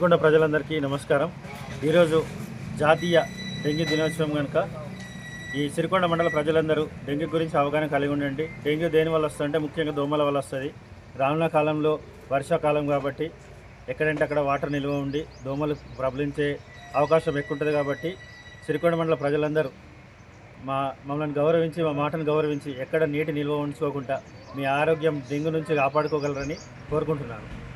సిరికొండ ప్రజలందరికీ నమస్కారం. ఈరోజు జాతీయ డెంగ్యూ దినోత్సవం కనుక ఈ సిరికొండ మండల ప్రజలందరూ డెంగ్యూ గురించి అవగాహన కలిగి ఉండండి. డెంగ్యూ దేని వల్ల వస్తుందంటే ముఖ్యంగా దోమల వల్ల వస్తుంది. రానున్న కాలంలో వర్షాకాలం కాబట్టి ఎక్కడంటే అక్కడ వాటర్ నిల్వ ఉండి దోమలు ప్రబలించే అవకాశం ఎక్కువ ఉంటుంది. కాబట్టి సిరికొండ మండల ప్రజలందరూ మమ్మల్ని గౌరవించి, మా మాటను గౌరవించి ఎక్కడ నీటి నిల్వ ఉంచుకోకుండా మీ ఆరోగ్యం డెంగ్యూ నుంచి కాపాడుకోగలరని కోరుకుంటున్నాను.